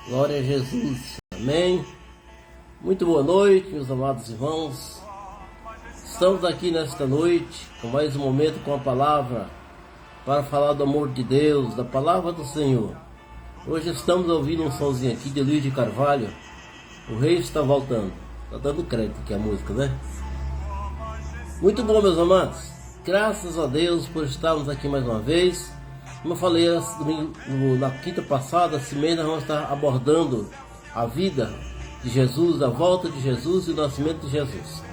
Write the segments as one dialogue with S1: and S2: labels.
S1: Glória a Jesus. Amém. Muito boa noite, meus amados irmãos. Estamos aqui nesta noite com mais um momento com a palavra para falar do amor de Deus, da palavra do Senhor. Hoje estamos ouvindo um somzinho aqui de Luiz de Carvalho. O rei está voltando. Está dando crédito aqui a música, né? Muito bom, meus amados. Graças a Deus por estarmos aqui mais uma vez. Como eu falei na quinta passada, esse mês nós vamos estar abordando a vida de Jesus, a volta de Jesus e o nascimento de Jesus.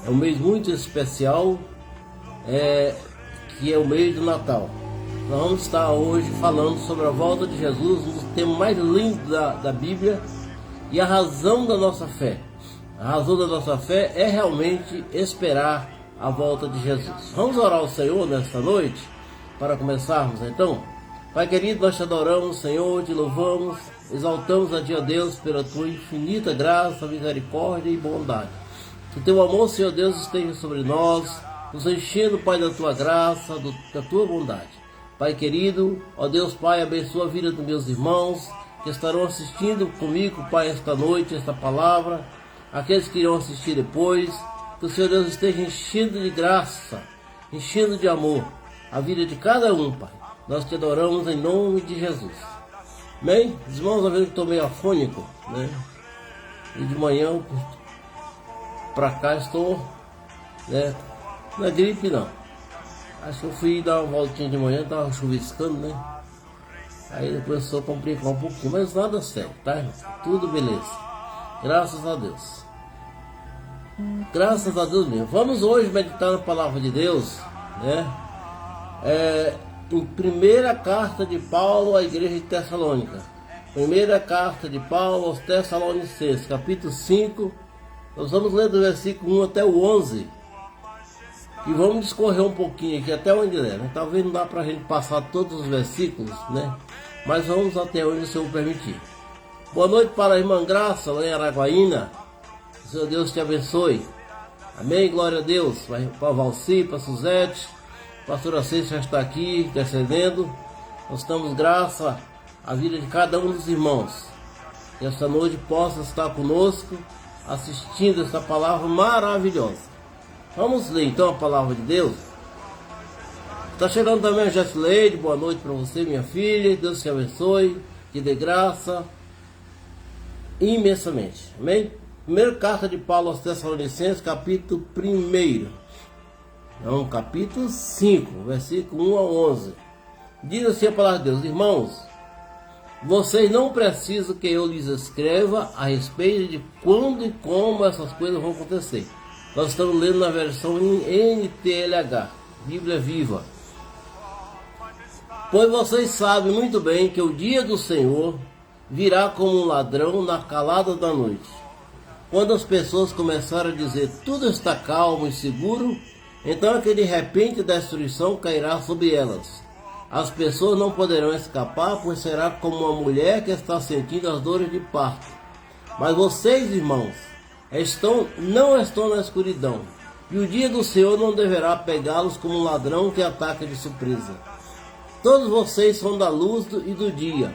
S1: É um mês muito especial, que é o mês do Natal. Nós vamos estar hoje falando sobre a volta de Jesus, um dos temas mais lindos da Bíblia, e a razão da nossa fé. A razão da nossa fé é realmente esperar a volta de Jesus. Vamos orar ao Senhor nesta noite? Para começarmos então. Pai querido, nós te adoramos, Senhor, te louvamos, exaltamos a Ti, ó Deus, pela Tua infinita graça, misericórdia e bondade. Que Teu amor, Senhor Deus, esteja sobre nós, nos enchendo, Pai, da Tua graça, da Tua bondade. Pai querido, ó Deus, Pai, abençoa a vida dos meus irmãos que estarão assistindo comigo, Pai, esta noite, esta palavra, aqueles que irão assistir depois, que o Senhor Deus esteja enchendo de graça, enchendo de amor a vida de cada um, Pai. Nós te adoramos em nome de Jesus. Amém? Os irmãos, eu estou meio afônico, né? E de manhã para cá estou, né? Não é gripe não. Acho que eu fui dar uma voltinha de manhã, estava chuviscando, né? Aí depois só complicar um pouquinho, mas nada sério, tá? Tudo beleza. Graças a Deus. Graças a Deus mesmo. Vamos hoje meditar na palavra de Deus, né? Em primeira carta de Paulo à igreja de Tessalônica. Primeira carta de Paulo aos Tessalonicenses, capítulo 5. Nós vamos ler do versículo 1 até o 11. E vamos discorrer um pouquinho aqui até onde é, né? Talvez não dá para a gente passar todos os versículos, né? Mas vamos até onde o Senhor permitir. Boa noite para a irmã Graça, lá em Araguaína. O Senhor Deus te abençoe. Amém, glória a Deus. Para Valci, para Suzete. Pastora Cês já está aqui intercedendo. Nós damos graça à vida de cada um dos irmãos. Que esta noite possa estar conosco, assistindo esta palavra maravilhosa. Vamos ler então a palavra de Deus. Está chegando também a Jessileide. Boa noite para você, minha filha. Deus te abençoe, te dê graça imensamente. Amém? Primeira carta de Paulo aos Tessalonicenses, capítulo 1. Não, capítulo 5, versículo 1 a 11. Diz assim a palavra de Deus: Irmãos, vocês não precisam que eu lhes escreva a respeito de quando e como essas coisas vão acontecer. Nós estamos lendo na versão NTLH, Bíblia Viva. Pois vocês sabem muito bem que o dia do Senhor virá como um ladrão na calada da noite. Quando as pessoas começarem a dizer tudo está calmo e seguro, então aquele de repente destruição cairá sobre elas. As pessoas não poderão escapar, pois será como uma mulher que está sentindo as dores de parto. Mas vocês, irmãos, não estão na escuridão, e o dia do Senhor não deverá pegá-los como um ladrão que ataca de surpresa. Todos vocês são da luz e do dia.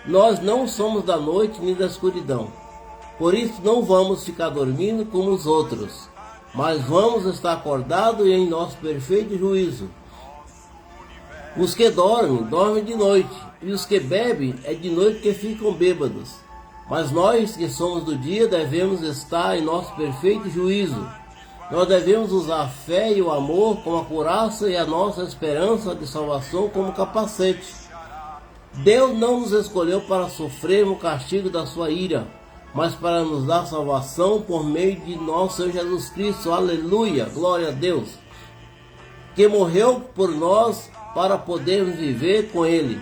S1: Nós não somos da noite nem da escuridão. Por isso não vamos ficar dormindo como os outros, mas vamos estar acordados e em nosso perfeito juízo. Os que dormem de noite, e os que bebem é de noite que ficam bêbados. Mas nós que somos do dia devemos estar em nosso perfeito juízo. Nós devemos usar a fé e o amor como a couraça e a nossa esperança de salvação como capacete. Deus não nos escolheu para sofrermos o castigo da sua ira, mas para nos dar salvação por meio de nosso Senhor Jesus Cristo. Aleluia, glória a Deus, que morreu por nós para podermos viver com Ele,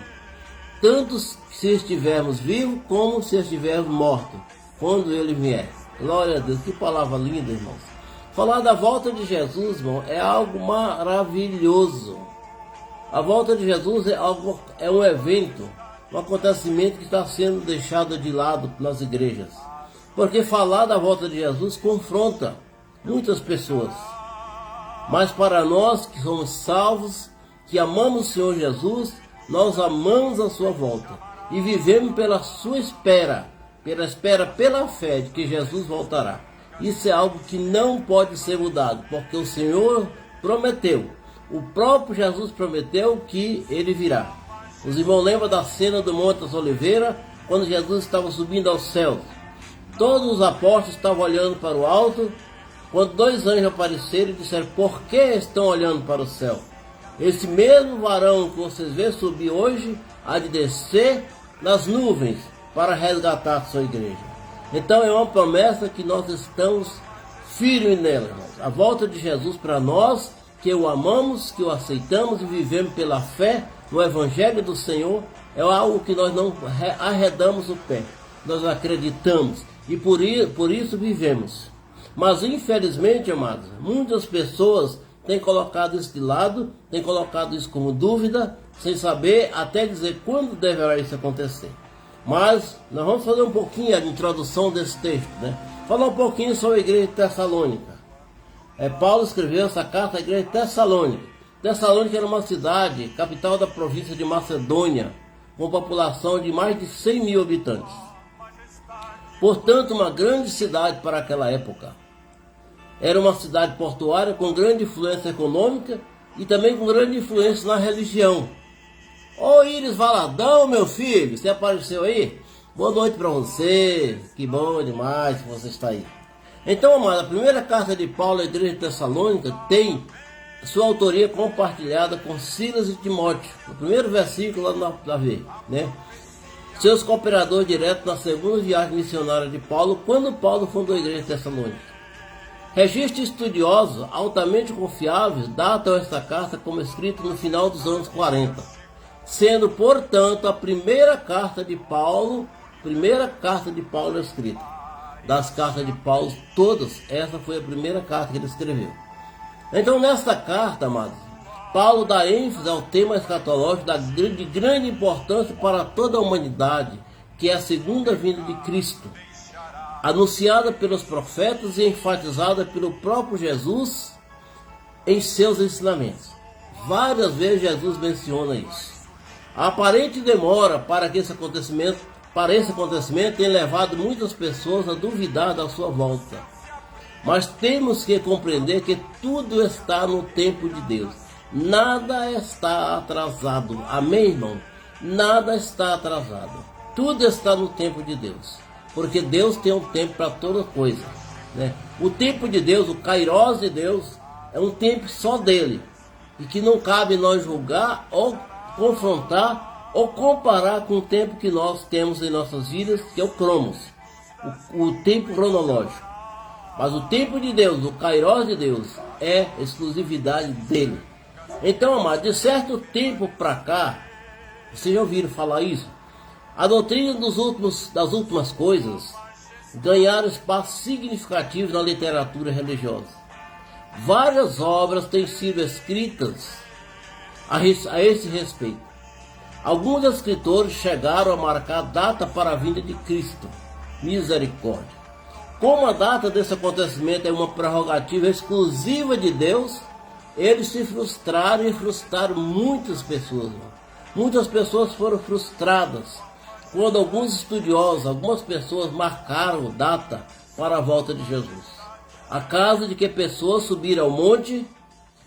S1: tanto se estivermos vivos como se estivermos mortos, quando Ele vier. Glória a Deus, que palavra linda, irmãos. Falar da volta de Jesus, irmão, é algo maravilhoso. A volta de Jesus é um evento, um acontecimento que está sendo deixado de lado nas igrejas. Porque falar da volta de Jesus confronta muitas pessoas. Mas para nós que somos salvos, que amamos o Senhor Jesus, nós amamos a sua volta. e vivemos pela sua espera, pela fé de que Jesus voltará. Isso é algo que não pode ser mudado, porque o Senhor prometeu, o próprio Jesus prometeu que ele virá. Os irmãos lembram da cena do Monte das Oliveiras, quando Jesus estava subindo aos céus. Todos os apóstolos estavam olhando para o alto, quando dois anjos apareceram e disseram: por que estão olhando para o céu? Esse mesmo varão que vocês vê subir hoje, há de descer nas nuvens para resgatar a sua igreja. Então é uma promessa que nós estamos firmes nela, irmãos. A volta de Jesus para nós, que o amamos, que o aceitamos e vivemos pela fé no Evangelho do Senhor, é algo que nós não arredamos o pé. Nós acreditamos e por isso vivemos. Mas infelizmente, amados, muitas pessoas têm colocado isso de lado, têm colocado isso como dúvida, sem saber até dizer quando deverá isso acontecer. Mas nós vamos fazer um pouquinho a introdução desse texto, né? Falar um pouquinho sobre a igreja de Tessalônica. Paulo escreveu essa carta à igreja de Tessalônica. Tessalônica era uma cidade, capital da província de Macedônia, com população de mais de 100 mil habitantes. Portanto, uma grande cidade para aquela época. Era uma cidade portuária com grande influência econômica e também com grande influência na religião. Ô Iris Valadão, meu filho, você apareceu aí? Boa noite para você, que bom demais que você está aí. Então, amado, a primeira carta de Paulo à igreja de Tessalônica tem sua autoria compartilhada com Silas e Timóteo, no primeiro versículo lá na V, né? Seus cooperadores diretos na segunda viagem missionária de Paulo, quando Paulo fundou a igreja de Tessalônica. Registros estudiosos altamente confiáveis datam esta carta como escrita no final dos anos 40, sendo, portanto, a primeira carta de Paulo escrita. Das cartas de Paulo, todas, essa foi a primeira carta que ele escreveu. Então, nesta carta, amados, Paulo dá ênfase ao tema escatológico de grande importância para toda a humanidade, que é a segunda vinda de Cristo, anunciada pelos profetas e enfatizada pelo próprio Jesus em seus ensinamentos. Várias vezes Jesus menciona isso. A aparente demora para esse acontecimento tem levado muitas pessoas a duvidar da sua volta. Mas temos que compreender que tudo está no tempo de Deus. Nada está atrasado. Amém, irmão? Nada está atrasado. Tudo está no tempo de Deus. Porque Deus tem um tempo para toda coisa, né? O tempo de Deus, o Kairos de Deus, é um tempo só dele. E que não cabe nós julgar ou confrontar ou comparar com o tempo que nós temos em nossas vidas, que é o Cromos, o tempo cronológico. Mas o tempo de Deus, o Kairos de Deus, é exclusividade dele. Então, amado, de certo tempo para cá, vocês já ouviram falar isso? A doutrina das últimas coisas ganharam espaço significativo na literatura religiosa. Várias obras têm sido escritas a esse respeito. Alguns escritores chegaram a marcar data para a vinda de Cristo. Misericórdia. Como a data desse acontecimento é uma prerrogativa exclusiva de Deus, eles se frustraram e frustraram muitas pessoas. Muitas pessoas foram frustradas quando alguns estudiosos, algumas pessoas marcaram data para a volta de Jesus. A causa de que pessoas subiram ao monte,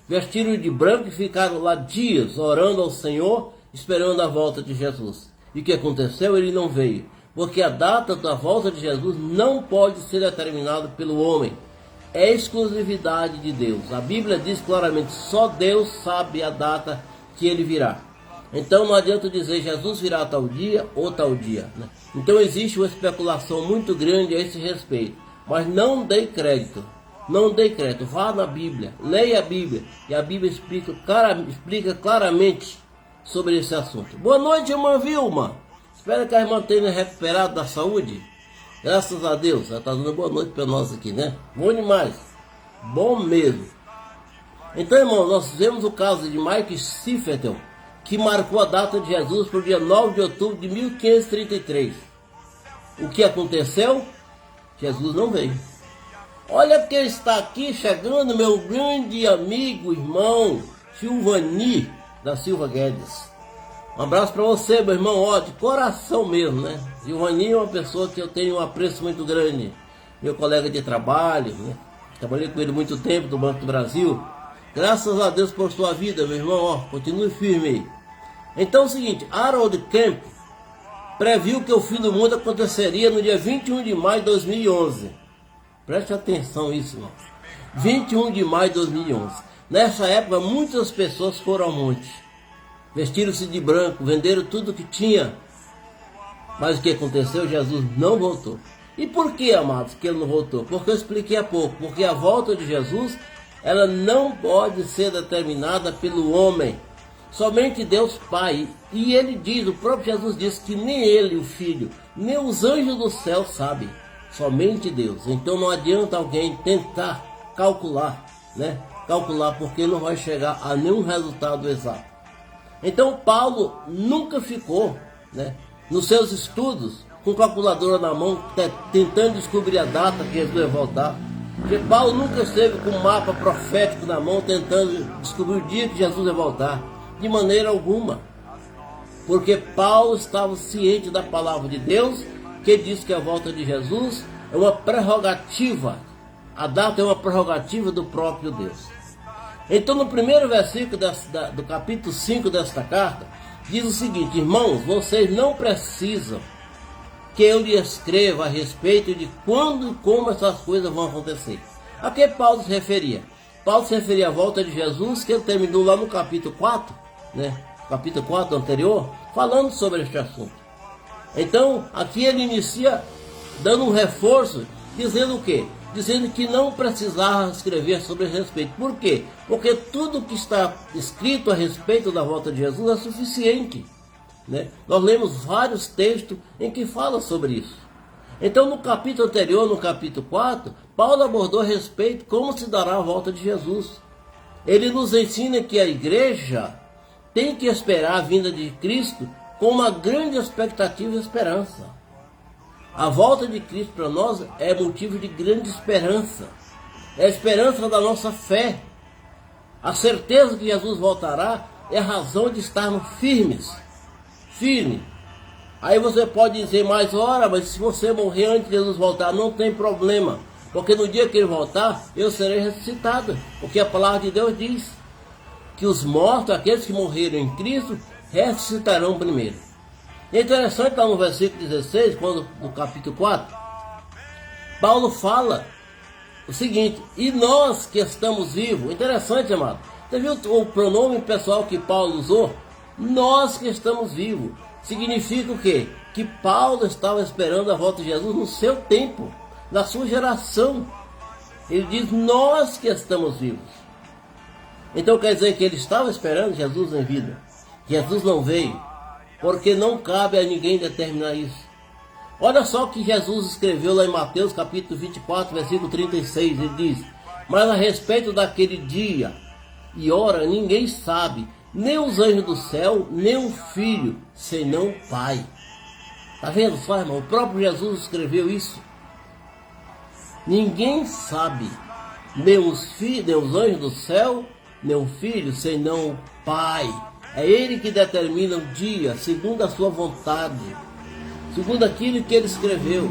S1: vestiram de branco e ficaram lá dias orando ao Senhor, esperando a volta de Jesus. E o que aconteceu? Ele não veio. Porque a data da volta de Jesus não pode ser determinada pelo homem. É exclusividade de Deus. A Bíblia diz claramente, só Deus sabe a data que ele virá. Então não adianta dizer Jesus virá tal dia ou tal dia, né? Então existe uma especulação muito grande a esse respeito. Mas não dê crédito. Não dê crédito. Vá na Bíblia. Leia a Bíblia. E a Bíblia explica claramente sobre esse assunto. Boa noite, irmã Vilma. Espero que a irmã tenha recuperado da saúde. Graças a Deus. Ela está dando boa noite para nós aqui, né? Bom demais. Bom mesmo. Então, irmão, nós vemos o caso de Mike Sifferton, que marcou a data de Jesus para o dia 9 de outubro de 1533. O que aconteceu? Jesus não veio. Olha quem está aqui chegando, meu grande amigo, irmão Silvani da Silva Guedes. Um abraço para você, meu irmão, ó, de coração mesmo, né? E o Roninho é uma pessoa que eu tenho um apreço muito grande. Meu colega de trabalho, né? Trabalhei com ele muito tempo do Banco do Brasil. Graças a Deus por sua vida, meu irmão, ó, continue firme aí. Então é o seguinte, Harold Kemp previu que o fim do mundo aconteceria no dia 21 de maio de 2011. Preste atenção nisso, irmão. 21 de maio de 2011. Nessa época, muitas pessoas foram ao monte. Vestiram-se de branco, venderam tudo que tinha. Mas o que aconteceu? Jesus não voltou. E por que, amados, que ele não voltou? Porque eu expliquei há pouco. Porque a volta de Jesus, ela não pode ser determinada pelo homem. Somente Deus Pai. E ele diz, o próprio Jesus disse que nem ele, o Filho, nem os anjos do céu sabem. Somente Deus. Então não adianta alguém tentar calcular, né? Calcular, porque não vai chegar a nenhum resultado exato. Então Paulo nunca ficou, né, nos seus estudos com calculadora na mão, tentando descobrir a data que Jesus ia voltar. Porque Paulo nunca esteve com um mapa profético na mão, tentando descobrir o dia que Jesus ia voltar. De maneira alguma. Porque Paulo estava ciente da palavra de Deus, que diz que a volta de Jesus é uma prerrogativa. A data é uma prerrogativa do próprio Deus. Então, no primeiro versículo do capítulo 5 desta carta, diz o seguinte: irmãos, vocês não precisam que eu lhe escreva a respeito de quando e como essas coisas vão acontecer. A que Paulo se referia? Paulo se referia à volta de Jesus, que ele terminou lá no capítulo 4, né? Capítulo 4 anterior, falando sobre este assunto. Então, aqui ele inicia dando um reforço, dizendo o quê? Dizendo que não precisava escrever sobre esse respeito. Por quê? Porque tudo que está escrito a respeito da volta de Jesus é suficiente, né? Nós lemos vários textos em que fala sobre isso. Então, no capítulo anterior, no capítulo 4, Paulo abordou a respeito como se dará a volta de Jesus. Ele nos ensina que a igreja tem que esperar a vinda de Cristo com uma grande expectativa e esperança. A volta de Cristo para nós é motivo de grande esperança. É a esperança da nossa fé. A certeza que Jesus voltará é a razão de estarmos firmes. Firme. Aí você pode dizer mais, ora, mas se você morrer antes de Jesus voltar, não tem problema. Porque no dia que ele voltar, eu serei ressuscitado. Porque a palavra de Deus diz que os mortos, aqueles que morreram em Cristo, ressuscitarão primeiro. É interessante lá no versículo 16, quando, no capítulo 4, Paulo fala o seguinte: e nós que estamos vivos. Interessante, amado. Você viu o pronome pessoal que Paulo usou? Nós que estamos vivos. Significa o quê? Que Paulo estava esperando a volta de Jesus no seu tempo, na sua geração. Ele diz, nós que estamos vivos. Então quer dizer que ele estava esperando Jesus em vida. Jesus não veio, porque não cabe a ninguém determinar isso. Olha só o que Jesus escreveu lá em Mateus capítulo 24, versículo 36. Ele diz, mas a respeito daquele dia e hora ninguém sabe, nem os anjos do céu, nem o Filho, senão o Pai. Está vendo só, irmão? O próprio Jesus escreveu isso. Ninguém sabe, nem os anjos do céu, nem o Filho, senão o Pai. É Ele que determina o dia, segundo a sua vontade, segundo aquilo que Ele escreveu.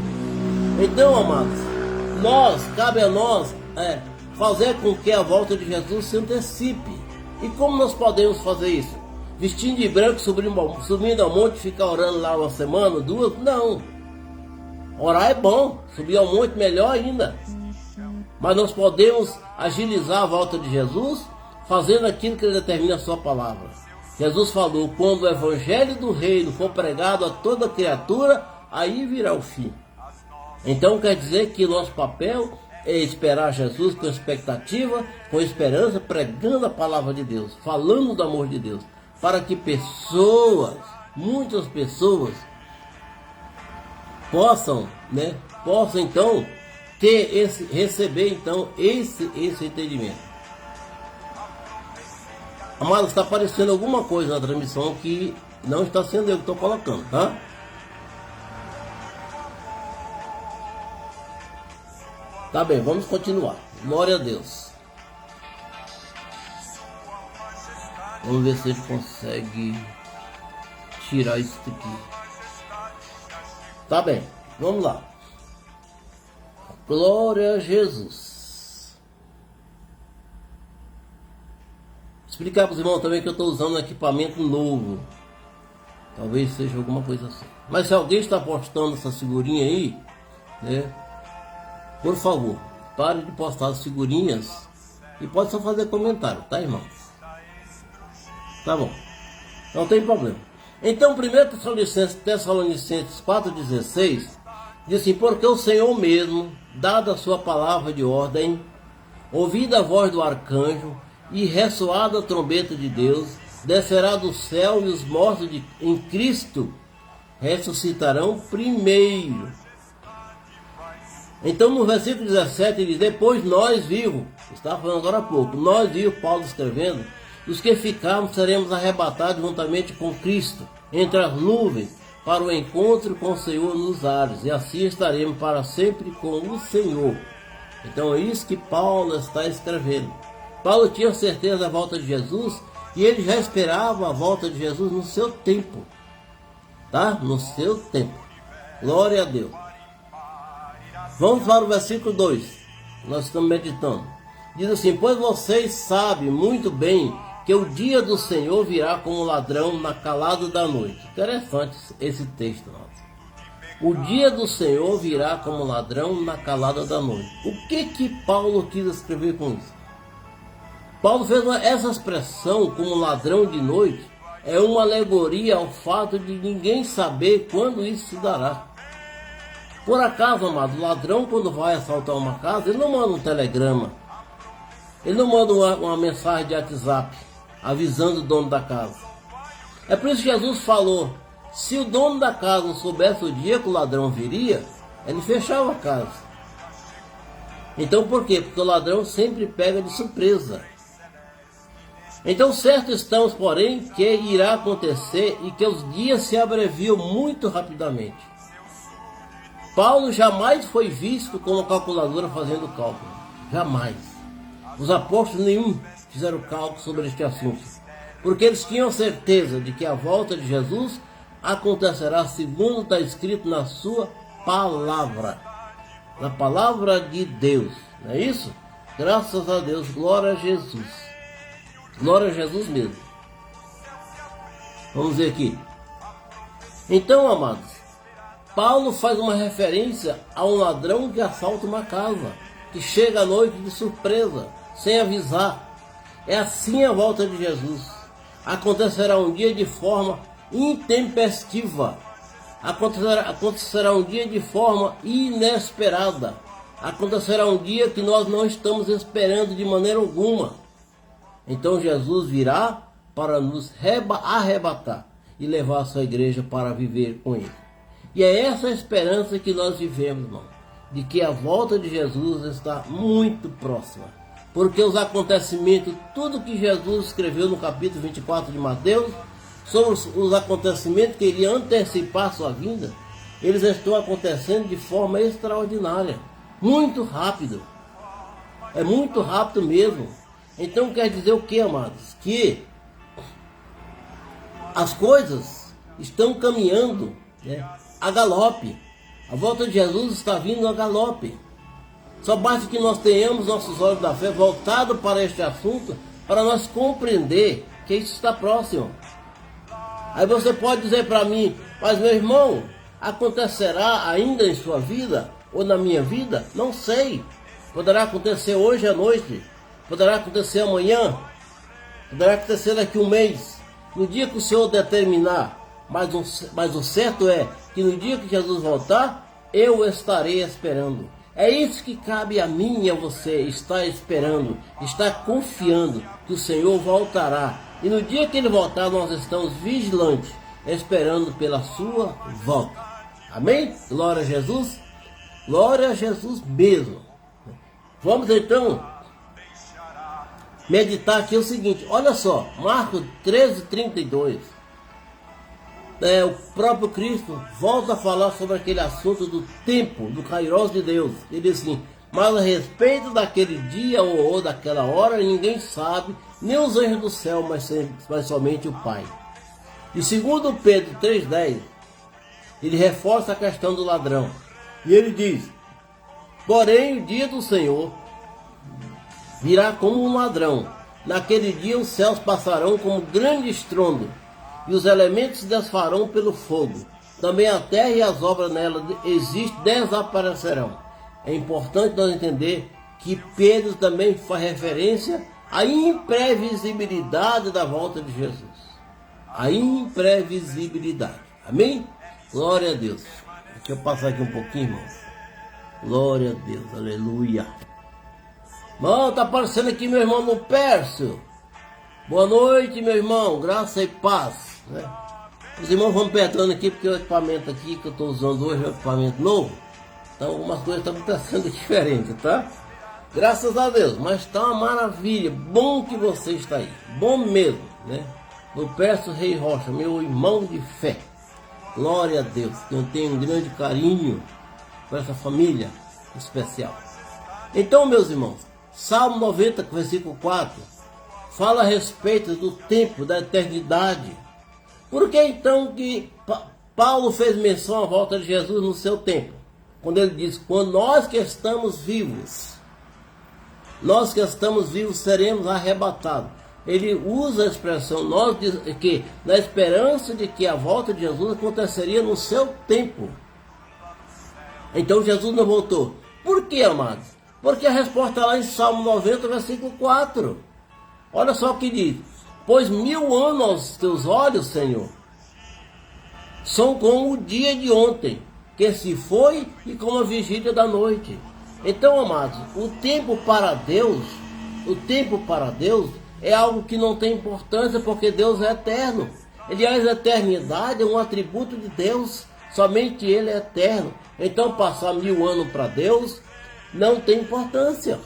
S1: Então, amados, cabe a nós fazer com que a volta de Jesus se antecipe. E como nós podemos fazer isso? Vestindo de branco, subindo ao monte, ficar orando lá uma semana, duas? Não. Orar é bom, subir ao monte melhor ainda. Mas nós podemos agilizar a volta de Jesus fazendo aquilo que Ele determina a sua palavra. Jesus falou, quando o evangelho do reino for pregado a toda criatura, aí virá o fim. Então quer dizer que nosso papel é esperar Jesus com expectativa, com esperança, pregando a palavra de Deus, falando do amor de Deus, para que pessoas, muitas pessoas, possam então receber então esse entendimento. Amados, está aparecendo alguma coisa na transmissão que não está sendo eu que estou colocando, tá? Tá bem, vamos continuar. Glória a Deus. Vamos ver se ele consegue. tirar isso daqui. Tá bem, vamos lá. Glória a Jesus. Explicar para os irmãos também que eu estou usando um equipamento novo. Talvez seja alguma coisa assim. Mas se alguém está postando essa figurinha aí, né, por favor, pare de postar as figurinhas e pode só fazer comentário, tá, irmãos? Tá bom, não tem problema. Então, 1 Tessalonicenses 4,16 diz assim: porque o Senhor mesmo, dada a sua palavra de ordem, ouvida a voz do arcanjo e ressoada a trombeta de Deus, descerá do céu, e os mortos em Cristo ressuscitarão primeiro. Então no versículo 17 ele diz: depois nós vivos, estava falando agora há pouco, nós vivos, Paulo escrevendo, os que ficarmos seremos arrebatados juntamente com Cristo entre as nuvens para o encontro com o Senhor nos ares, e assim estaremos para sempre com o Senhor. Então é isso que Paulo está escrevendo. Paulo tinha certeza da volta de Jesus e ele já esperava a volta de Jesus no seu tempo, tá? No seu tempo. Glória a Deus. Vamos para o versículo 2. Nós estamos meditando. Diz assim: pois vocês sabem muito bem que o dia do Senhor virá como ladrão na calada da noite. Interessante esse texto, nosso. O dia do Senhor virá como ladrão na calada da noite. O que Paulo quis escrever com isso? Paulo fez essa expressão como ladrão de noite, é uma alegoria ao fato de ninguém saber quando isso se dará. Por acaso, amado, o ladrão, quando vai assaltar uma casa, ele não manda um telegrama, ele não manda uma mensagem de WhatsApp avisando o dono da casa. É por isso que Jesus falou: se o dono da casa soubesse o dia que o ladrão viria, ele fechava a casa. Então por quê? Porque o ladrão sempre pega de surpresa. Então certo estamos, porém, que irá acontecer e que os dias se abreviam muito rapidamente. Paulo jamais foi visto como calculadora fazendo cálculo. Jamais. Os apóstolos nenhum fizeram cálculo sobre este assunto, porque eles tinham certeza de que a volta de Jesus acontecerá segundo está escrito na sua palavra, na palavra de Deus. Não é isso? Graças a Deus, glória a Jesus. Glória a Jesus mesmo. Vamos ver aqui. Então, amados, Paulo faz uma referência a um ladrão que assalta uma casa, que chega à noite de surpresa, sem avisar. É assim a volta de Jesus. Acontecerá um dia de forma intempestiva. Acontecerá um dia de forma inesperada. Acontecerá um dia que nós não estamos esperando de maneira alguma. Então Jesus virá para nos arrebatar e levar a sua igreja para viver com ele. E é essa a esperança que nós vivemos, irmão, de que a volta de Jesus está muito próxima. Porque os acontecimentos, tudo que Jesus escreveu no capítulo 24 de Mateus, sobre os acontecimentos que ele ia antecipar a sua vinda, eles estão acontecendo de forma extraordinária, muito rápido. É muito rápido mesmo. Então quer dizer o que, amados? Que as coisas estão caminhando, né, a galope. A volta de Jesus está vindo a galope. Só basta que nós tenhamos nossos olhos da fé voltados para este assunto, para nós compreender que isso está próximo. Aí você pode dizer para mim: mas meu irmão, acontecerá ainda em sua vida ou na minha vida? Não sei. Poderá acontecer hoje à noite. Poderá acontecer amanhã, poderá acontecer daqui a um mês, no dia que o Senhor determinar, mas o certo é que no dia que Jesus voltar, eu estarei esperando. É isso que cabe a mim e a você, estar esperando, estar confiando que o Senhor voltará. E no dia que Ele voltar, nós estamos vigilantes, esperando pela sua volta. Amém? Glória a Jesus. Glória a Jesus mesmo. Vamos então meditar aqui o seguinte, olha só, Marcos 13:32. O próprio Cristo volta a falar sobre aquele assunto do tempo, do Kairos de Deus. Ele diz assim: mas a respeito daquele dia ou daquela hora, ninguém sabe, nem os anjos do céu, mas somente o Pai. E segundo Pedro 3,10, ele reforça a questão do ladrão. E ele diz: porém o dia do Senhor virá como um ladrão. Naquele dia os céus passarão como grande estrondo, e os elementos se desfarão pelo fogo. Também a terra e as obras nela existem desaparecerão. É importante nós entender que Pedro também faz referência à imprevisibilidade da volta de Jesus. A imprevisibilidade. Amém? Glória a Deus. Deixa eu passar aqui um pouquinho, irmãos. Glória a Deus. Aleluia. Irmão, tá aparecendo aqui meu irmão no Pércio. Boa noite, meu irmão. Graça e paz. Né? Os irmãos vão perdoando aqui, porque o equipamento aqui que eu estou usando hoje é um equipamento novo. Então algumas coisas estão acontecendo diferente, tá? Graças a Deus. Mas está uma maravilha. Bom que você está aí. Bom mesmo, né? No Pércio Rei Rocha, meu irmão de fé. Glória a Deus. Eu tenho um grande carinho por essa família especial. Então, meus irmãos, Salmo 90, versículo 4, fala a respeito do tempo, da eternidade. Por que então que Paulo fez menção à volta de Jesus no seu tempo? Quando ele diz: quando nós que estamos vivos seremos arrebatados. Ele usa a expressão nós, que na esperança de que a volta de Jesus aconteceria no seu tempo. Então Jesus não voltou. Por que, amados? Porque a resposta está lá em Salmo 90, versículo 4. Olha só o que diz: pois 1000 anos aos teus olhos, Senhor, são como o dia de ontem, que se foi, e como a vigília da noite. Então, amados, o tempo para Deus é algo que não tem importância, porque Deus é eterno. Aliás, a eternidade é um atributo de Deus, somente Ele é eterno. Então, passar 1000 anos para Deus não tem importância.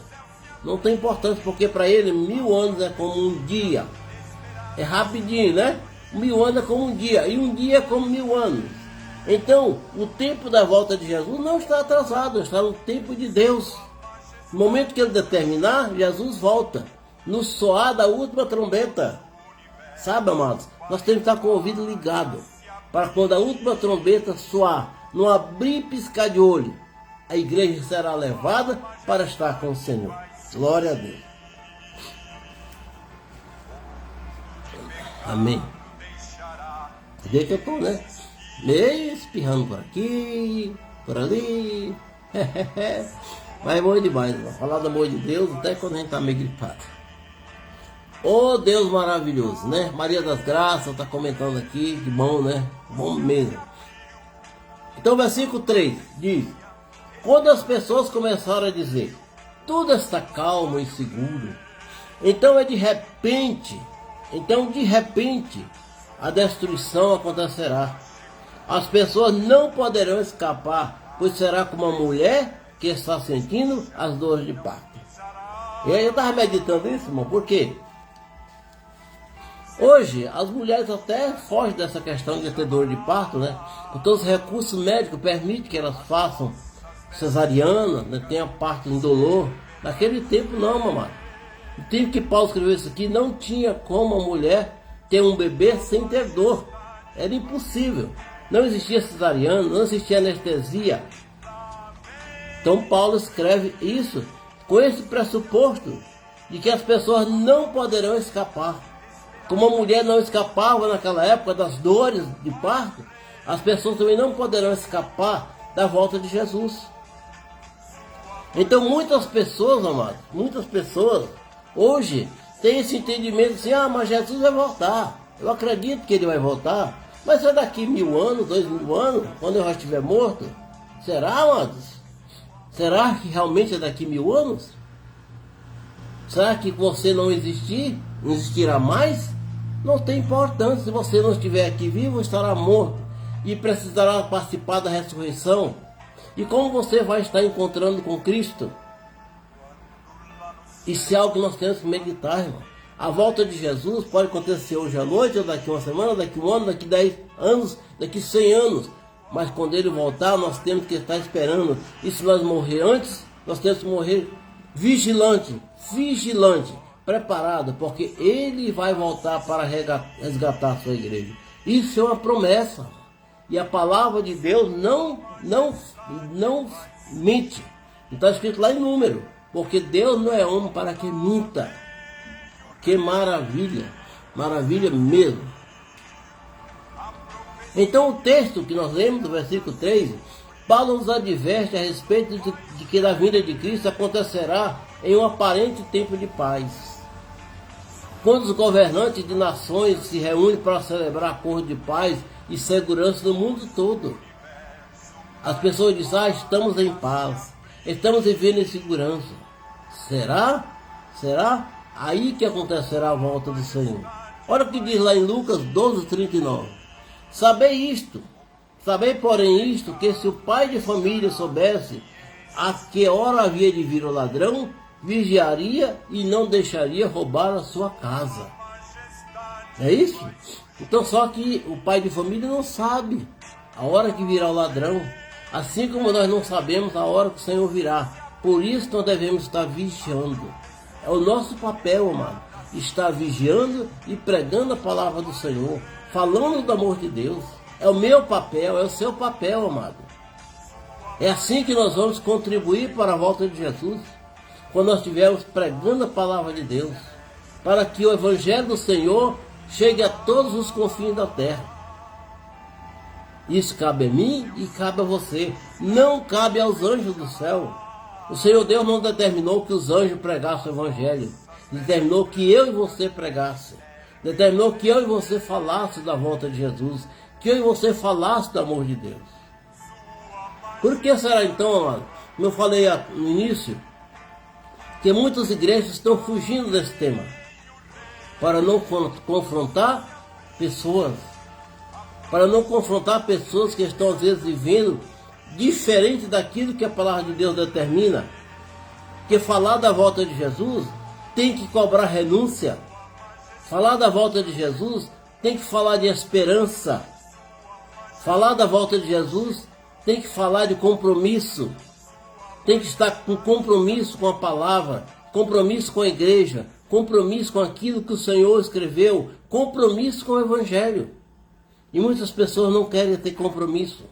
S1: Não tem importância, porque para Ele 1000 anos é como um dia. É rapidinho, né? 1000 anos é como um dia, e um dia é como 1000 anos. Então, o tempo da volta de Jesus não está atrasado, está no tempo de Deus. No momento que Ele determinar, Jesus volta. No soar da última trombeta. Sabe, amados? Nós temos que estar com o ouvido ligado, para quando a última trombeta soar, não abrir e piscar de olho, a igreja será levada para estar com o Senhor. Glória a Deus. Amém. Vê que eu estou, né? Meio espirrando por aqui, por ali. Mas é bom demais, irmão. Falar do amor de Deus até quando a gente está meio gripado. Oh, Deus maravilhoso, né? Maria das Graças está comentando aqui, que bom, né? Bom mesmo. Então, versículo 3 diz: quando as pessoas começaram a dizer, tudo está calmo e seguro, então de repente, a destruição acontecerá. As pessoas não poderão escapar, pois será como uma mulher que está sentindo as dores de parto. E aí eu estava meditando isso, irmão, por quê? Hoje, as mulheres até fogem dessa questão de ter dor de parto, né? Porque os recursos médicos permitem que elas façam cesariana, né? Tenha parto indolor. Naquele tempo não, mamãe. No tempo que Paulo escreveu isso aqui, não tinha como a mulher ter um bebê sem ter dor. Era impossível. Não existia cesariana, não existia anestesia. Então Paulo escreve isso com esse pressuposto de que as pessoas não poderão escapar. Como a mulher não escapava naquela época das dores de parto, as pessoas também não poderão escapar da volta de Jesus. Então muitas pessoas, amados, muitas pessoas hoje têm esse entendimento assim: ah, mas Jesus vai voltar. Eu acredito que Ele vai voltar, mas é daqui 1000 anos, 2000 anos, quando eu já estiver morto? Será, amados? Será que realmente é daqui 1000 anos? Será que você não existir, não existirá mais? Não tem importância. Se você não estiver aqui vivo, estará morto e precisará participar da ressurreição. E como você vai estar encontrando com Cristo? Isso é algo que nós temos que meditar, irmão. A volta de Jesus pode acontecer hoje à noite, ou daqui uma semana, daqui um ano, daqui 10 anos, daqui 100 anos. Mas quando Ele voltar, nós temos que estar esperando. E se nós morrer antes, nós temos que morrer vigilante, preparado, porque Ele vai voltar para resgatar a sua igreja. Isso é uma promessa. E a palavra de Deus não mente. Está escrito lá em Número. Porque Deus não é homem para que minta. Que maravilha. Maravilha mesmo. Então o texto que nós lemos do versículo 3, Paulo nos adverte a respeito de que a vinda de Cristo acontecerá em um aparente tempo de paz. Quando os governantes de nações se reúnem para celebrar acordo de paz e segurança no mundo todo. As pessoas dizem, estamos em paz, estamos vivendo em segurança. Será? Será? Aí que acontecerá a volta do Senhor. Olha o que diz lá em Lucas 12:39. Sabei, porém, isto, que se o pai de família soubesse a que hora havia de vir o ladrão, vigiaria e não deixaria roubar a sua casa. É isso? Então só que o pai de família não sabe a hora que virá o ladrão, assim como nós não sabemos a hora que o Senhor virá. Por isso nós devemos estar vigiando. É o nosso papel, amado, estar vigiando e pregando a palavra do Senhor, falando do amor de Deus. É o meu papel, é o seu papel, amado. É assim que nós vamos contribuir para a volta de Jesus, quando nós estivermos pregando a palavra de Deus, para que o Evangelho do Senhor chegue a todos os confins da terra. Isso cabe a mim e cabe a você. Não cabe aos anjos do céu. O Senhor Deus não determinou que os anjos pregassem o Evangelho. Determinou que eu e você pregassem. Determinou que eu e você falasse da volta de Jesus. Que eu e você falasse do amor de Deus. Por que será então, amado, como eu falei no início, que muitas igrejas estão fugindo desse tema? Para não confrontar pessoas. Para não confrontar pessoas que estão às vezes vivendo diferente daquilo que a palavra de Deus determina. Porque falar da volta de Jesus tem que cobrar renúncia. Falar da volta de Jesus tem que falar de esperança. Falar da volta de Jesus tem que falar de compromisso. Tem que estar com compromisso com a palavra, compromisso com a igreja, compromisso com aquilo que o Senhor escreveu, compromisso com o Evangelho. E muitas pessoas não querem ter compromisso.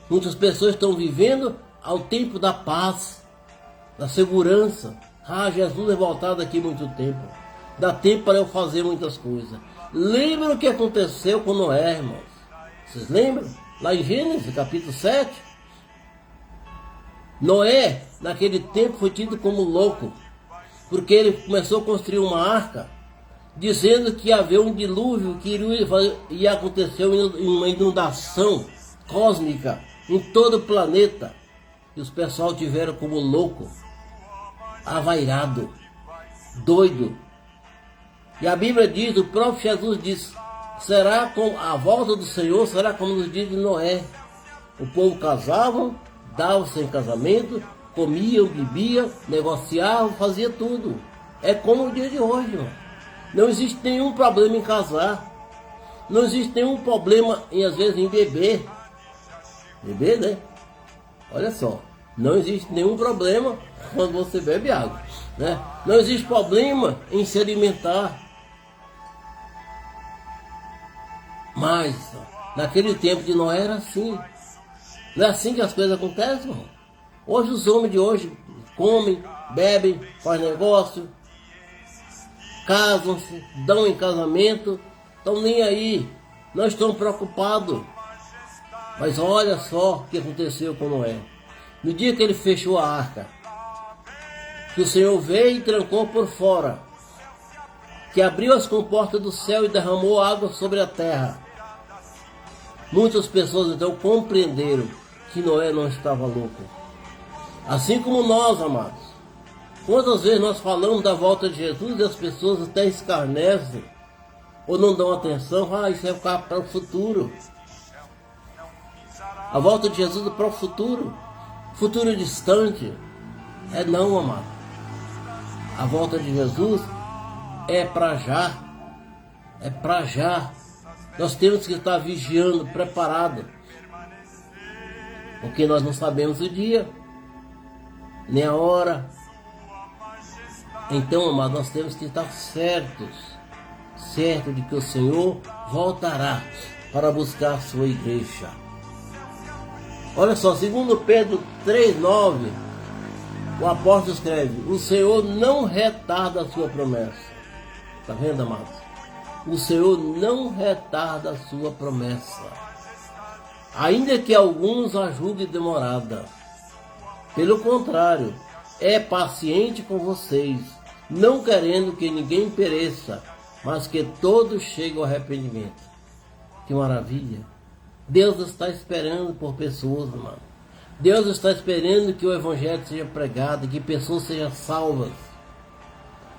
S1: Muitas pessoas estão vivendo ao tempo da paz, da segurança. Jesus é voltado aqui muito tempo. Dá tempo para eu fazer muitas coisas. Lembra o que aconteceu com Noé, irmãos? Vocês lembram? Lá em Gênesis, capítulo 7. Noé, naquele tempo, foi tido como louco, porque ele começou a construir uma arca, dizendo que ia haver um dilúvio, que ia acontecer uma inundação cósmica em todo o planeta. E os pessoal tiveram como louco, avairado, doido. E a Bíblia diz, o próprio Jesus diz, será como a volta do Senhor, será como nos dias de Noé. O povo casava, dava-se em casamento, comiam, bebiam, negociavam, fazia tudo. É como o dia de hoje, irmão. Não existe nenhum problema em casar. Não existe nenhum problema às vezes em beber. Beber, né? Olha só. Não existe nenhum problema quando você bebe água, né? Não existe problema em se alimentar. Mas naquele tempo de Noé era assim. Não é assim que as coisas acontecem, irmão? Hoje os homens de hoje comem, bebem, fazem negócio, casam-se, dão em casamento, estão nem aí, não estão preocupados. Mas olha só o que aconteceu com Noé. No dia que ele fechou a arca, que o Senhor veio e trancou por fora, que abriu as comportas do céu e derramou água sobre a terra. Muitas pessoas então compreenderam que Noé não estava louco. Assim como nós, amados. Quantas vezes nós falamos da volta de Jesus e as pessoas até escarnecem ou não dão atenção? Isso é para o futuro. A volta de Jesus é para o futuro. Futuro distante. Não, amado. A volta de Jesus é para já. É para já. Nós temos que estar vigiando, preparado. Porque nós não sabemos o dia, nem a hora. Então, amado, nós temos que estar certos de que o Senhor voltará para buscar a sua igreja. Olha só, segundo Pedro 3,9, o apóstolo escreve: o Senhor não retarda a sua promessa. Está vendo, amados? O Senhor não retarda a sua promessa, ainda que alguns a julguem demorada. Pelo contrário, é paciente com vocês, não querendo que ninguém pereça, mas que todos cheguem ao arrependimento. Que maravilha! Deus está esperando por pessoas, mano. Deus está esperando que o evangelho seja pregado, que pessoas sejam salvas.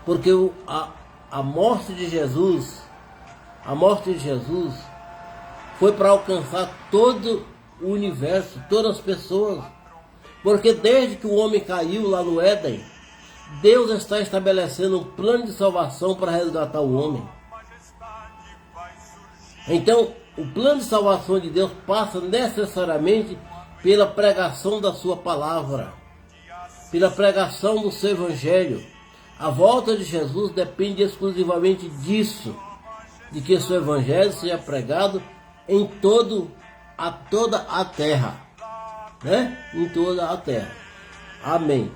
S1: Porque a morte de Jesus foi para alcançar todo o universo, todas as pessoas. Porque desde que o homem caiu lá no Éden, Deus está estabelecendo um plano de salvação para resgatar o homem. Então, o plano de salvação de Deus passa necessariamente pela pregação da sua palavra, pela pregação do seu evangelho. A volta de Jesus depende exclusivamente disso, de que o seu evangelho seja pregado em toda a terra, né? Em toda a terra. Amém.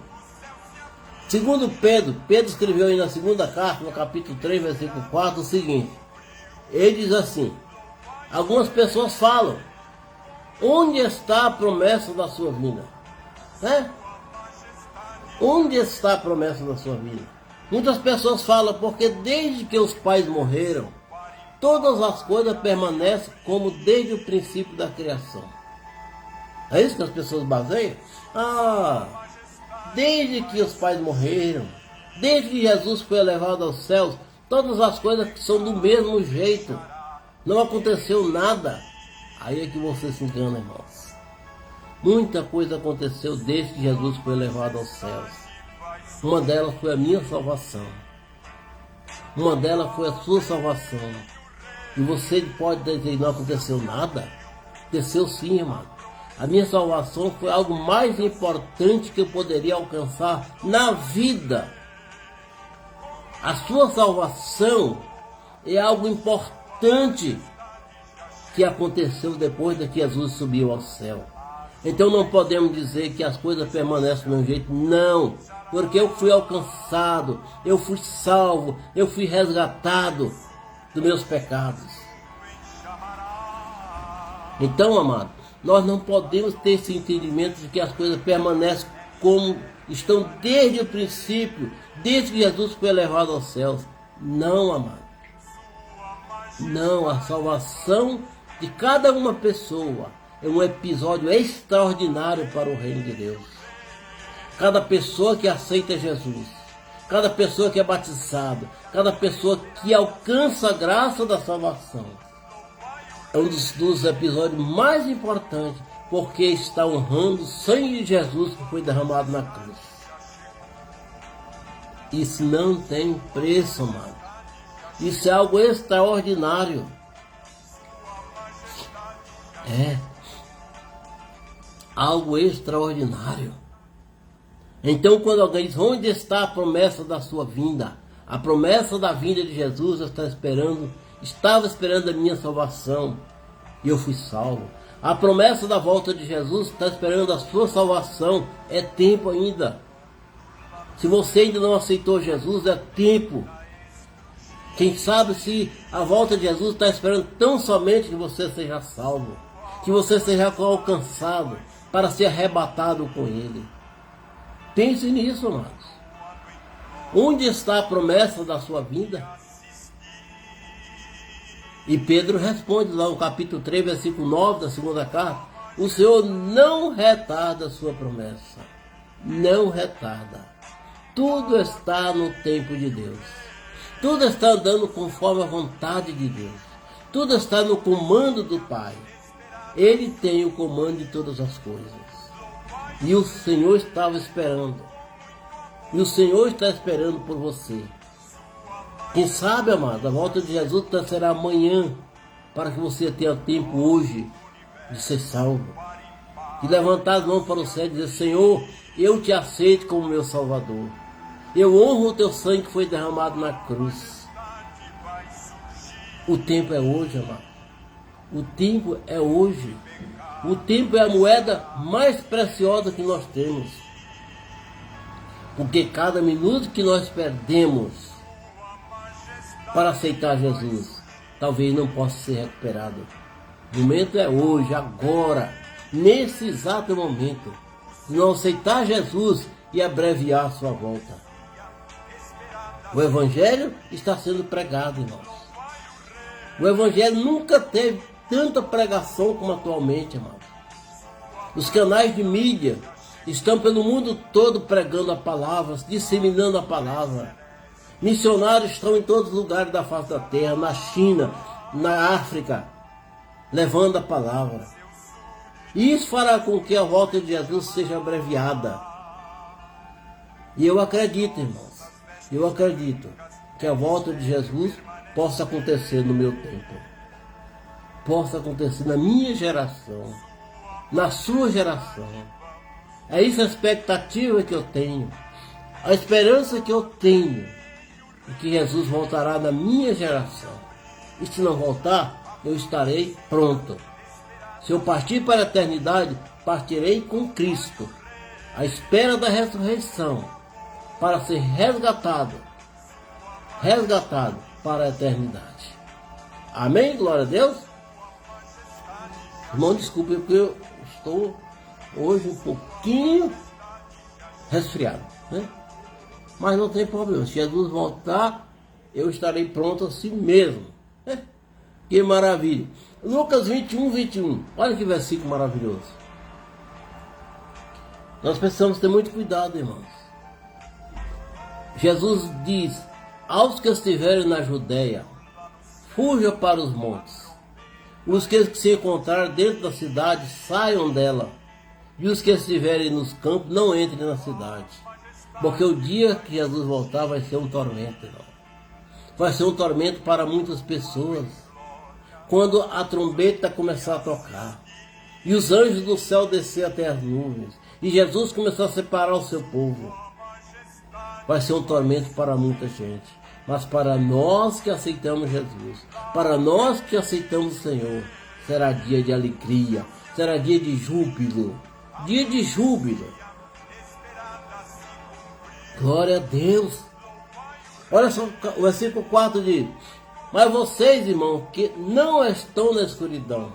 S1: Segundo Pedro escreveu aí na segunda carta, no capítulo 3, versículo 4, o seguinte. Ele diz assim: algumas pessoas falam: onde está a promessa da sua vinda? Né? Onde está a promessa da sua vinda? Muitas pessoas falam: porque desde que os pais morreram, todas as coisas permanecem como desde o princípio da criação. É isso que as pessoas baseiam? Desde que os pais morreram, desde que Jesus foi elevado aos céus, todas as coisas são do mesmo jeito. Não aconteceu nada. Aí é que você se engana, irmãos. Muita coisa aconteceu desde que Jesus foi elevado aos céus. Uma delas foi a minha salvação. Uma delas foi a sua salvação. E você pode dizer que não aconteceu nada? Aconteceu sim, irmão. A minha salvação foi algo mais importante que eu poderia alcançar na vida. A sua salvação é algo importante que aconteceu depois de que Jesus subiu ao céu. Então não podemos dizer que as coisas permanecem do mesmo jeito. Não, porque eu fui alcançado, eu fui salvo, eu fui resgatado dos meus pecados. Então, amado, nós não podemos ter esse entendimento de que as coisas permanecem como estão desde o princípio, desde que Jesus foi elevado aos céus. Não, amado. Não, a salvação de cada uma pessoa é um episódio extraordinário para o reino de Deus. Cada pessoa que aceita Jesus, cada pessoa que é batizada, cada pessoa que alcança a graça da salvação, é um dos episódios mais importantes, porque está honrando o sangue de Jesus que foi derramado na cruz. Isso não tem preço, amado. Isso é algo extraordinário. É algo extraordinário. Então, quando alguém diz: onde está a promessa da sua vinda? A promessa da vinda de Jesus estava esperando a minha salvação e eu fui salvo. A promessa da volta de Jesus está esperando a sua salvação. É tempo ainda. Se você ainda não aceitou Jesus, é tempo. Quem sabe se a volta de Jesus está esperando tão somente que você seja salvo, que você seja alcançado para ser arrebatado com Ele. Pense nisso, amados. Onde está a promessa da sua vinda? E Pedro responde lá no capítulo 3, versículo 9 da segunda carta: o Senhor não retarda a sua promessa. Não retarda. Tudo está no tempo de Deus. Tudo está andando conforme a vontade de Deus. Tudo está no comando do Pai. Ele tem o comando de todas as coisas. E o Senhor estava esperando. E o Senhor está esperando por você. Quem sabe, amado, a volta de Jesus será amanhã, para que você tenha tempo hoje de ser salvo. De levantar as mãos para o céu e dizer: Senhor, eu te aceito como meu Salvador. Eu honro o teu sangue que foi derramado na cruz. O tempo é hoje, amado. O tempo é hoje. O tempo é a moeda mais preciosa que nós temos. Porque cada minuto que nós perdemos para aceitar Jesus, talvez não possa ser recuperado. O momento é hoje, agora, nesse exato momento. Se não aceitar Jesus e abreviar a sua volta. O Evangelho está sendo pregado, irmãos. O Evangelho nunca teve tanta pregação como atualmente, irmãos. Os canais de mídia estão pelo mundo todo pregando a palavra, disseminando a palavra. Missionários estão em todos os lugares da face da terra, na China, na África, levando a palavra. E isso fará com que a volta de Jesus seja abreviada. E eu acredito, irmãos, eu acredito que a volta de Jesus possa acontecer no meu tempo. Possa acontecer na minha geração, na sua geração. É essa a expectativa que eu tenho, a esperança que eu tenho, de que Jesus voltará na minha geração. E se não voltar, eu estarei pronto. Se eu partir para a eternidade, partirei com Cristo, à espera da ressurreição, para ser resgatado para a eternidade. Amém? Glória a Deus. Irmão, desculpe, porque eu estou hoje um pouquinho resfriado, né? Mas não tem problema. Se Jesus voltar, eu estarei pronto assim mesmo, né? Que maravilha. Lucas 21. Olha que versículo maravilhoso. Nós precisamos ter muito cuidado, irmãos. Jesus diz: aos que estiverem na Judeia, fuja para os montes. Os que se encontrarem dentro da cidade, saiam dela. E os que estiverem nos campos, não entrem na cidade. Porque o dia que Jesus voltar vai ser um tormento, irmão. Vai ser um tormento para muitas pessoas. Quando a trombeta começar a tocar, e os anjos do céu descer até as nuvens, e Jesus começar a separar o seu povo, vai ser um tormento para muita gente. Mas para nós que aceitamos Jesus, para nós que aceitamos o Senhor, será dia de alegria, será dia de júbilo, dia de júbilo. Glória a Deus. Olha só, o versículo 4 diz: mas vocês, irmãos, que não estão na escuridão.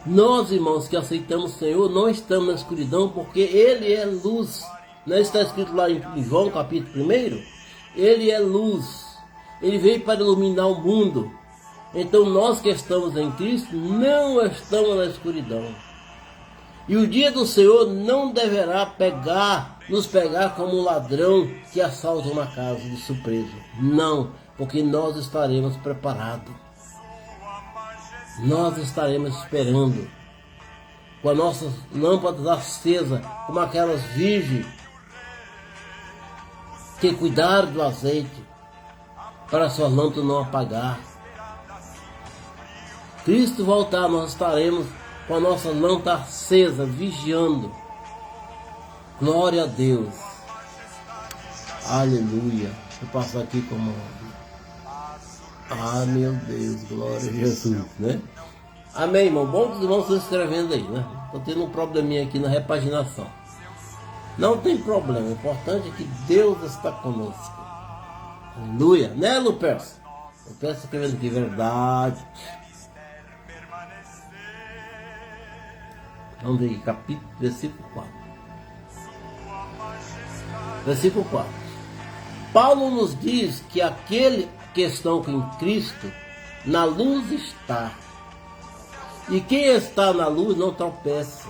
S1: Nós, irmãos, que aceitamos o Senhor, não estamos na escuridão, porque Ele é luz. Não está escrito lá em João, capítulo 1? Ele é luz. Ele veio para iluminar o mundo. Então nós que estamos em Cristo, não estamos na escuridão. E o dia do Senhor não deverá nos pegar como um ladrão que assalta uma casa de surpresa. Não, porque nós estaremos preparados. Nós estaremos esperando, com as nossas lâmpadas acesas, como aquelas virgens que cuidaram do azeite, para suas lâmpadas não apagar. Cristo voltar, nós estaremos com a nossa lâmpada acesa, vigiando. Glória a Deus. Aleluia. Eu passo aqui como... Ah, meu Deus, glória a Jesus, né? Amém, irmão. Bom que os irmãos estão escrevendo aí, né? Estou tendo um probleminha aqui na repaginação. Não tem problema, o importante é que Deus está conosco. Aleluia, né, Lupercio? Lupercio escrevendo aqui, verdade. Vamos ver aqui, capítulo, versículo 4. Versículo 4. Paulo nos diz que aquele que estão em Cristo, na luz está. E quem está na luz não tropeça.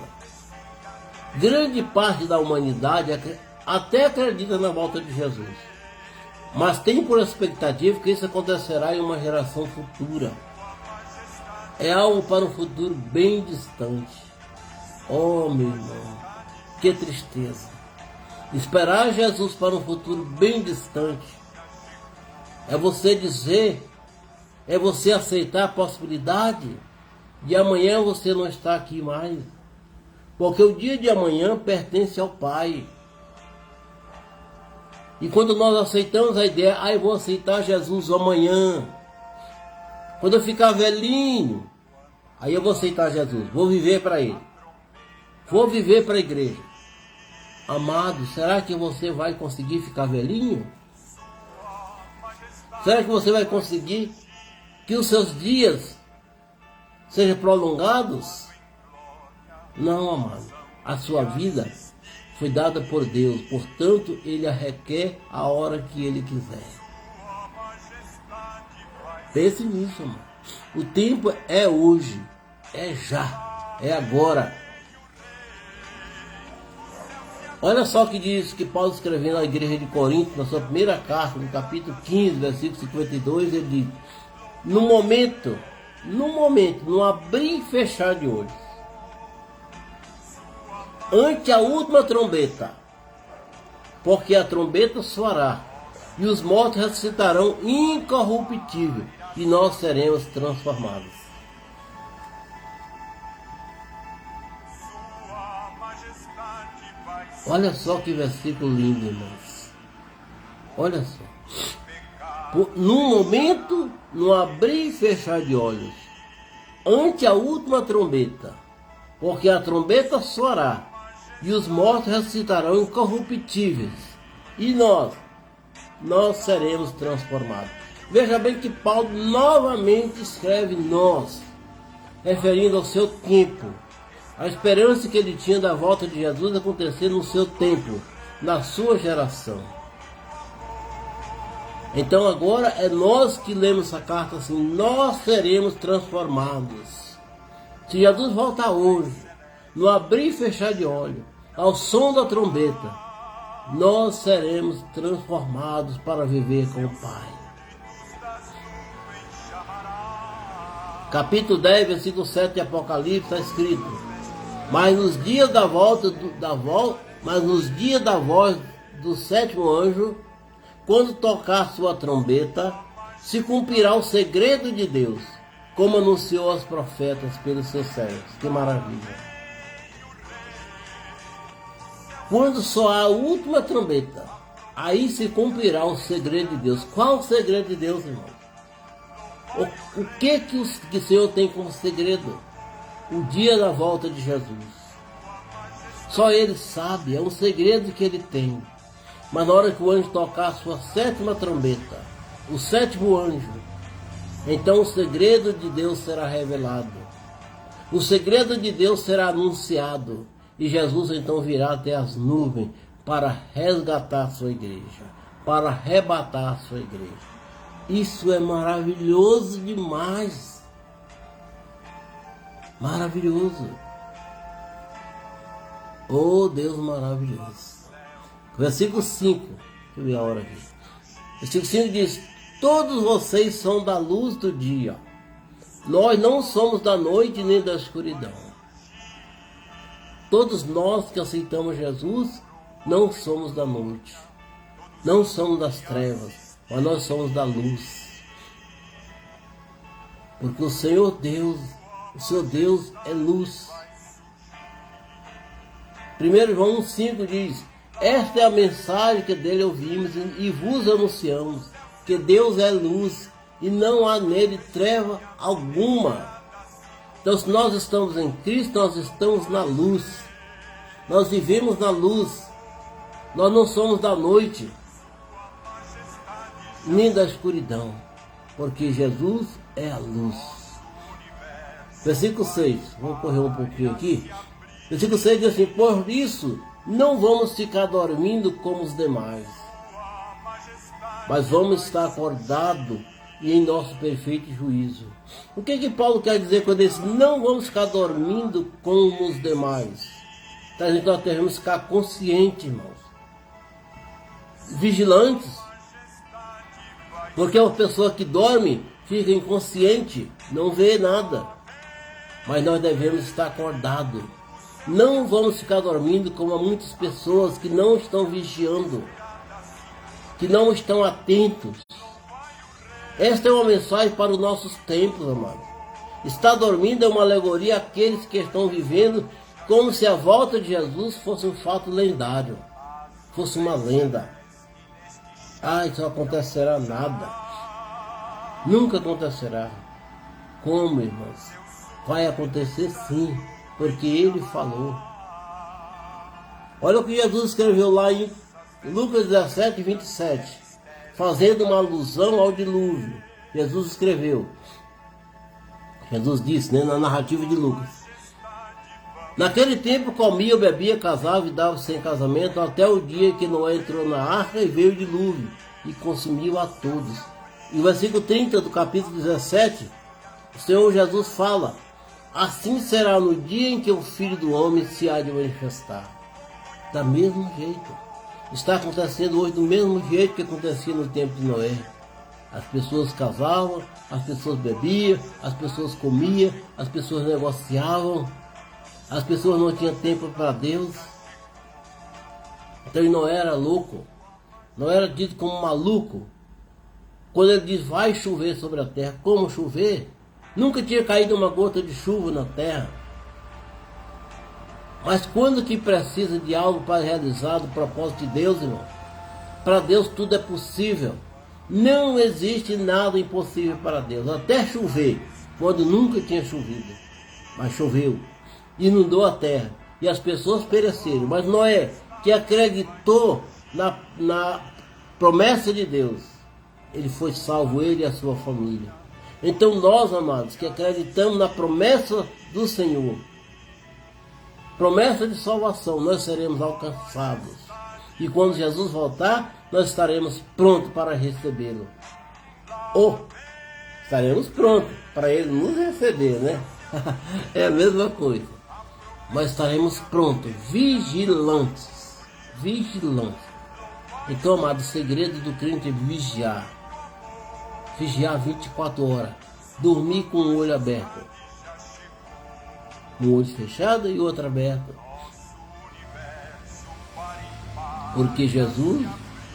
S1: Grande parte da humanidade até acredita na volta de Jesus, mas tem por expectativa que isso acontecerá em uma geração futura. É algo para um futuro bem distante. Oh, meu irmão, que tristeza. Esperar Jesus para um futuro bem distante é você dizer, é você aceitar a possibilidade de amanhã você não estar aqui mais. Porque o dia de amanhã pertence ao Pai. E quando nós aceitamos a ideia, eu vou aceitar Jesus amanhã. Quando eu ficar velhinho, aí eu vou aceitar Jesus, vou viver para Ele. Vou viver para a igreja. Amado, será que você vai conseguir ficar velhinho? Será que você vai conseguir que os seus dias sejam prolongados? Não, amado. A sua vida foi dada por Deus, portanto, Ele a requer a hora que Ele quiser. Pense nisso, amado. O tempo é hoje, é já, é agora. Olha só o que diz que Paulo escrevendo à igreja de Corinto, na sua primeira carta, no capítulo 15, versículo 52, ele diz: no momento, no abrir e fechar de olhos, ante a última trombeta, porque a trombeta soará, e os mortos ressuscitarão incorruptível, e nós seremos transformados. Olha só que versículo lindo, irmãos. Olha só. No momento, no abrir e fechar de olhos, ante a última trombeta, porque a trombeta soará, e os mortos ressuscitarão incorruptíveis, e nós seremos transformados. Veja bem que Paulo novamente escreve nós, referindo ao seu tempo. A esperança que ele tinha da volta de Jesus acontecer no seu tempo, na sua geração. Então agora é nós que lemos essa carta assim: nós seremos transformados. Se Jesus voltar hoje, no abrir e fechar de olho, ao som da trombeta, nós seremos transformados para viver com o Pai. Capítulo 10, versículo 7 de Apocalipse está escrito: Mas nos dias da voz do sétimo anjo, quando tocar sua trombeta, se cumprirá o segredo de Deus, como anunciou aos profetas pelos seus servos. Que maravilha! Quando soar a última trombeta, aí se cumprirá o segredo de Deus. Qual o segredo de Deus, irmão? O que o Senhor tem como segredo? O dia da volta de Jesus. Só Ele sabe, é um segredo que Ele tem. Mas na hora que o anjo tocar a sua sétima trombeta, o sétimo anjo, então o segredo de Deus será revelado. O segredo de Deus será anunciado. E Jesus então virá até as nuvens para resgatar a sua igreja, para arrebatar a sua igreja. Isso é maravilhoso demais. Maravilhoso. Oh, Deus maravilhoso. Versículo 5. Deixa eu ver a hora aqui. Versículo 5 diz: todos vocês são da luz do dia. Nós não somos da noite nem da escuridão. Todos nós que aceitamos Jesus não somos da noite. Não somos das trevas, mas nós somos da luz. Porque o Senhor Deus, o seu Deus é luz. 1 João 1,5 diz: esta é a mensagem que dele ouvimos e vos anunciamos, que Deus é luz e não há nele treva alguma. Então, se nós estamos em Cristo, nós estamos na luz. Nós vivemos na luz. Nós não somos da noite, nem da escuridão, porque Jesus é a luz. Versículo 6, vamos correr um pouquinho aqui. Versículo 6 diz assim: por isso não vamos ficar dormindo como os demais, mas vamos estar acordados e em nosso perfeito juízo. O que Paulo quer dizer quando ele diz não vamos ficar dormindo como os demais? Então nós devemos ficar conscientes, irmãos, vigilantes, porque uma pessoa que dorme fica inconsciente, não vê nada, mas nós devemos estar acordados. Não vamos ficar dormindo como há muitas pessoas que não estão vigiando, que não estão atentos. Esta é uma mensagem para os nossos tempos, amados. Estar dormindo é uma alegoria àqueles que estão vivendo como se a volta de Jesus fosse um fato lendário, fosse uma lenda. Ah, isso não acontecerá nada. Nunca acontecerá. Como, irmãos? Vai acontecer sim, porque Ele falou. Olha o que Jesus escreveu lá em Lucas 17, 27, fazendo uma alusão ao dilúvio. Jesus escreveu, Jesus disse, né, na narrativa de Lucas: naquele tempo comia, bebia, casava e dava-se em casamento, até o dia que Noé entrou na arca e veio o dilúvio e consumiu a todos. E o versículo 30 do capítulo 17, o Senhor Jesus fala: assim será no dia em que o Filho do Homem se há de manifestar. Da mesmo jeito. Está acontecendo hoje do mesmo jeito que acontecia no tempo de Noé. As pessoas casavam, as pessoas bebiam, as pessoas comiam, as pessoas negociavam, as pessoas não tinham tempo para Deus. Então Noé era louco. Noé era dito como maluco. Quando ele diz vai chover sobre a terra, como chover? Nunca tinha caído uma gota de chuva na terra. Mas quando que precisa de algo para realizar o propósito de Deus, irmão? Para Deus tudo é possível. Não existe nada impossível para Deus. Até chover, quando nunca tinha chovido. Mas choveu, inundou a terra e as pessoas pereceram. Mas Noé, que acreditou na promessa de Deus, ele foi salvo, ele e a sua família. Então nós, amados, que acreditamos na promessa do Senhor, promessa de salvação, nós seremos alcançados. E quando Jesus voltar, nós estaremos prontos para recebê-lo. Ou estaremos prontos para ele nos receber, né? É a mesma coisa. Mas estaremos prontos, vigilantes. Vigilantes. Então, amado, o segredo do crente é vigiar. Vigiar 24 horas. Dormir com o olho aberto. Um olho fechado e outro aberto. Porque Jesus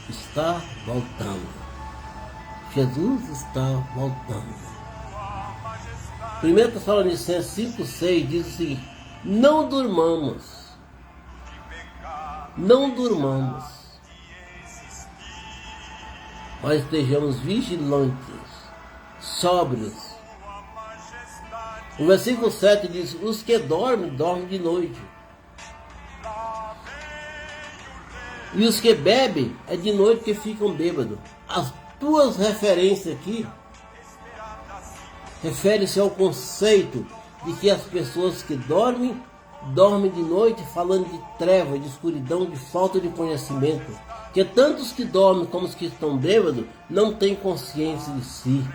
S1: está voltando. Jesus está voltando. 1 Tessalonicenses 5,6 diz o seguinte: não durmamos. Não durmamos. Mas estejamos vigilantes, sóbrios. O versículo 7 diz: os que dormem, dormem de noite. E os que bebem, é de noite que ficam bêbados. As duas referências aqui referem-se ao conceito de que as pessoas que dormem, dormem de noite, falando de treva, de escuridão, de falta de conhecimento. Que tanto os que dormem como os que estão bêbados não têm consciência de si.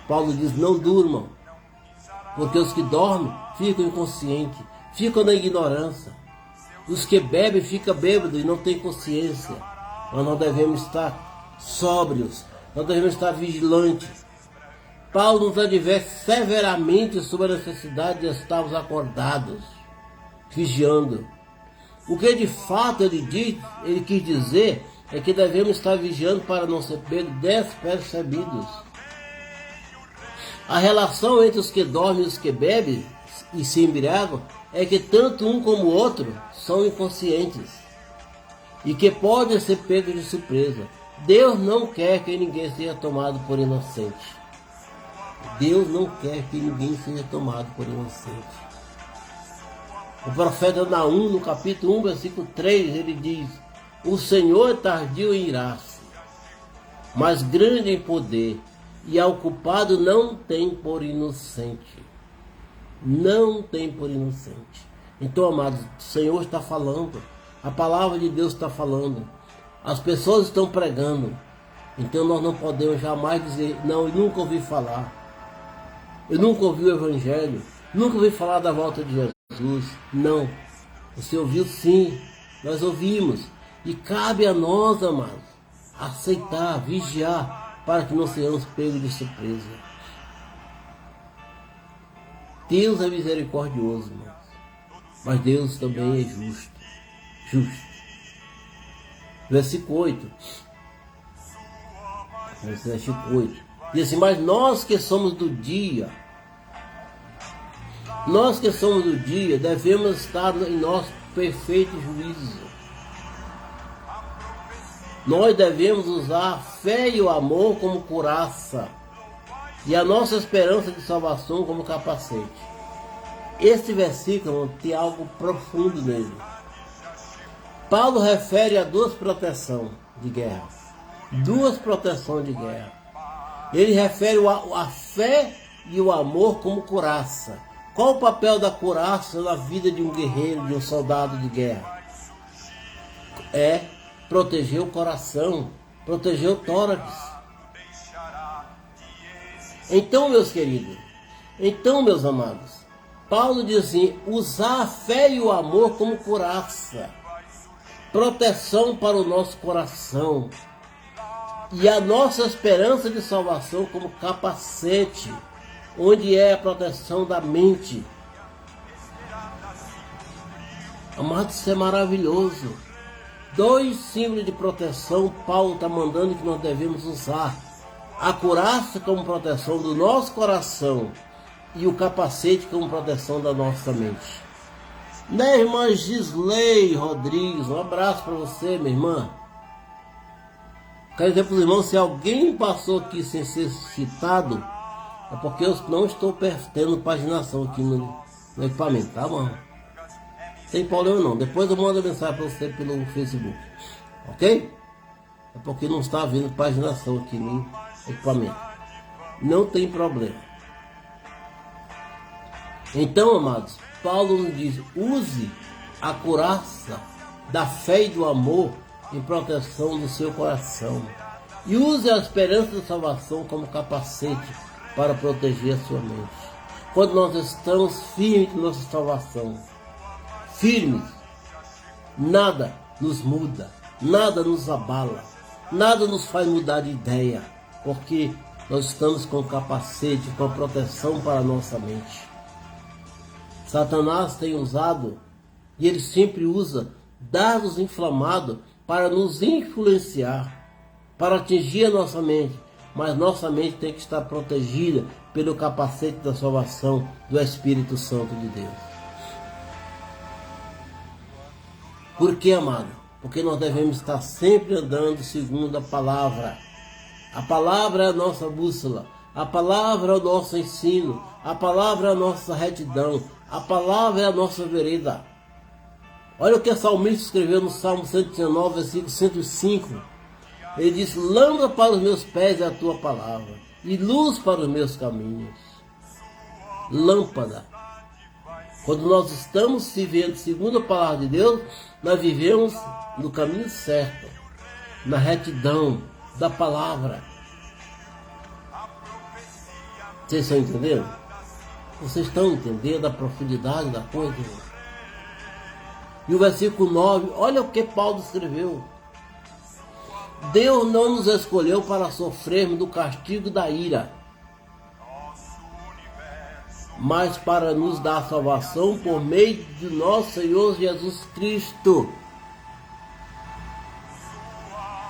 S1: Paulo diz: não durmam. Porque os que dormem ficam inconscientes, ficam na ignorância. Os que bebem ficam bêbados e não têm consciência. Mas nós devemos estar sóbrios, nós devemos estar vigilantes. Paulo nos adverte severamente sobre a necessidade de estarmos acordados, vigiando. O que de fato ele quis dizer é que devemos estar vigiando para não ser pegos despercebidos. A relação entre os que dormem e os que bebem e se embriagam é que tanto um como o outro são inconscientes e que podem ser pegos de surpresa. Deus não quer que ninguém seja tomado por inocente. Deus não quer que ninguém seja tomado por inocente. O profeta Naum, no capítulo 1, versículo 3, ele diz: o Senhor é tardio em irar-se, mas grande em poder, e ao culpado não tem por inocente. Não tem por inocente. Então, amados, o Senhor está falando, a palavra de Deus está falando, as pessoas estão pregando. Então nós não podemos jamais dizer: não, eu nunca ouvi falar, eu nunca ouvi o Evangelho, nunca ouvi falar da volta de Jesus. Não, você ouviu sim, nós ouvimos. E cabe a nós, amados, aceitar, vigiar, para que não sejamos pegos de surpresa. Deus é misericordioso, irmãos, mas Deus também é justo. Justo. Versículo 8. Versículo 8. Diz assim: mas nós que somos do dia, devemos estar em nosso perfeito juízo. Nós devemos usar a fé e o amor como couraça e a nossa esperança de salvação como capacete. Este versículo tem algo profundo nele. Paulo refere a duas proteções de guerra. Duas proteções de guerra. Ele refere a fé e o amor como couraça. Qual o papel da couraça na vida de um guerreiro, de um soldado de guerra? É proteger o coração, proteger o tórax. Então, meus queridos, meus amados, Paulo diz assim, usar a fé e o amor como couraça, proteção para o nosso coração e a nossa esperança de salvação como capacete, onde é a proteção da mente. Amados, isso é maravilhoso. Dois símbolos de proteção Paulo está mandando que nós devemos usar. A couraça como proteção do nosso coração e o capacete como proteção da nossa mente. Né, irmã Gisley Rodrigues, um abraço para você, minha irmã. Quero dizer para os irmãos, se alguém passou aqui sem ser citado, é porque eu não estou tendo paginação aqui no equipamento, tá bom? Sem problema não, depois eu mando a mensagem para você pelo Facebook, ok? É porque não está havendo paginação aqui no equipamento. Não tem problema. Então, amados, Paulo nos diz, use a couraça da fé e do amor em proteção do seu coração. E use a esperança da salvação como capacete para proteger a sua mente. Quando nós estamos firmes em nossa salvação, firmes, nada nos muda, nada nos abala, nada nos faz mudar de ideia, porque nós estamos com o capacete, com a proteção para a nossa mente. Satanás tem usado, e ele sempre usa, dardos inflamados para nos influenciar, para atingir a nossa mente. Mas nossa mente tem que estar protegida pelo capacete da salvação do Espírito Santo de Deus. Por que, amado? Porque nós devemos estar sempre andando segundo a palavra. A palavra é a nossa bússola. A palavra é o nosso ensino. A palavra é a nossa retidão. A palavra é a nossa vereda. Olha o que o salmista escreveu no Salmo 119, versículo 105. Ele diz, lâmpada para os meus pés é a tua palavra, e luz para os meus caminhos. Lâmpada. Quando nós estamos vivendo segundo a palavra de Deus, nós vivemos no caminho certo, na retidão da palavra. Vocês estão entendendo? Vocês estão entendendo a profundidade da coisa? E o versículo 9, olha o que Paulo escreveu. Deus não nos escolheu para sofrermos do castigo da ira, mas para nos dar salvação por meio de nosso Senhor Jesus Cristo.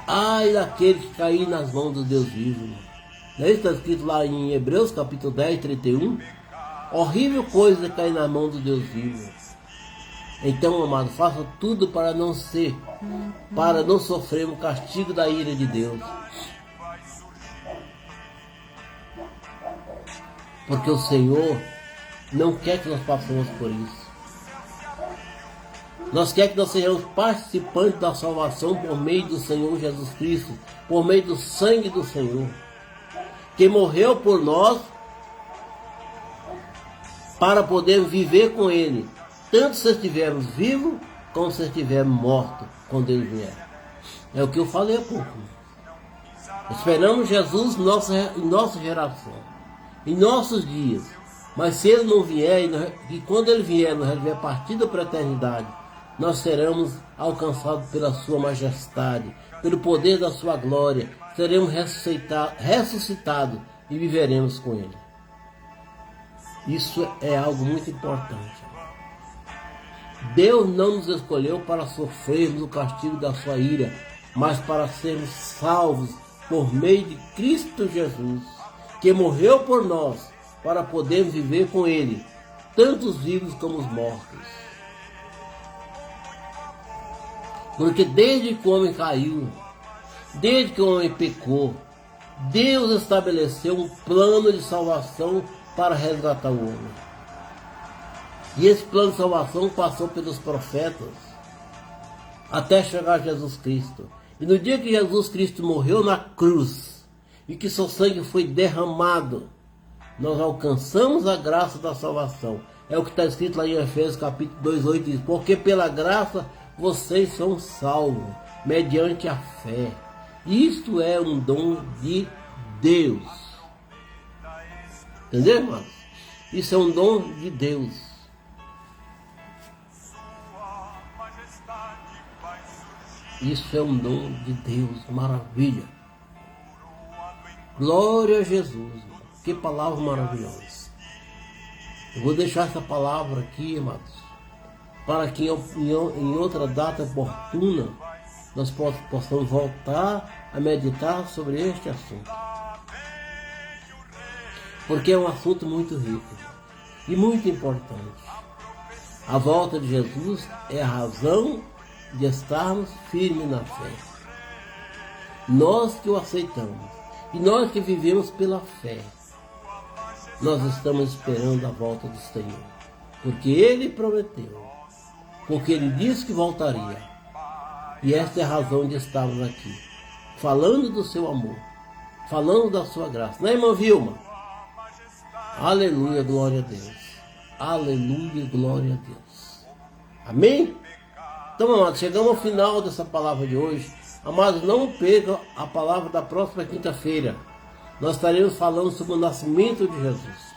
S1: Ai daquele que cair nas mãos do Deus vivo. Não é isso que está escrito lá em Hebreus capítulo 10, 31? Horrível coisa é cair nas mãos do Deus vivo. Então, amado, faça tudo para não sofrer o castigo da ira de Deus. Porque o Senhor não quer que nós passemos por isso. Nós quer que nós sejamos participantes da salvação por meio do Senhor Jesus Cristo, por meio do sangue do Senhor, que morreu por nós para poder viver com Ele, tanto se estivermos vivos, como se estivermos mortos, quando Ele vier. É o que eu falei há pouco. Esperamos Jesus em nossa geração, em nossos dias. Mas se Ele não vier, e quando Ele vier, nós estiver partido para a eternidade, nós seremos alcançados pela Sua majestade, pelo poder da Sua glória, seremos ressuscitados e viveremos com Ele. Isso é algo muito importante. Deus não nos escolheu para sofrermos o castigo da sua ira, mas para sermos salvos por meio de Cristo Jesus, que morreu por nós, para podermos viver com Ele, tanto os vivos como os mortos. Porque desde que o homem caiu, desde que o homem pecou, Deus estabeleceu um plano de salvação para resgatar o homem. E esse plano de salvação passou pelos profetas até chegar a Jesus Cristo. E no dia que Jesus Cristo morreu na cruz e que seu sangue foi derramado, nós alcançamos a graça da salvação. É o que está escrito lá em Efésios capítulo 2:8, diz: porque pela graça vocês são salvos, mediante a fé. Isto é um dom de Deus. Entendeu, irmão? Isso é um dom de Deus. Isso é um dom de Deus, maravilha. Glória a Jesus, que palavra maravilhosa. Eu vou deixar essa palavra aqui, amados, para que em outra data oportuna nós possamos voltar a meditar sobre este assunto. Porque é um assunto muito rico e muito importante. A volta de Jesus é a razão de estarmos firmes na fé. Nós que o aceitamos e nós que vivemos pela fé, nós estamos esperando a volta do Senhor, porque Ele prometeu, porque Ele disse que voltaria. E esta é a razão de estarmos aqui, falando do seu amor, falando da sua graça. Não é, irmã Vilma? Aleluia, glória a Deus. Aleluia, glória a Deus. Amém? Então, amados, chegamos ao final dessa palavra de hoje. Amados, não percam a palavra da próxima quinta-feira. Nós estaremos falando sobre o nascimento de Jesus.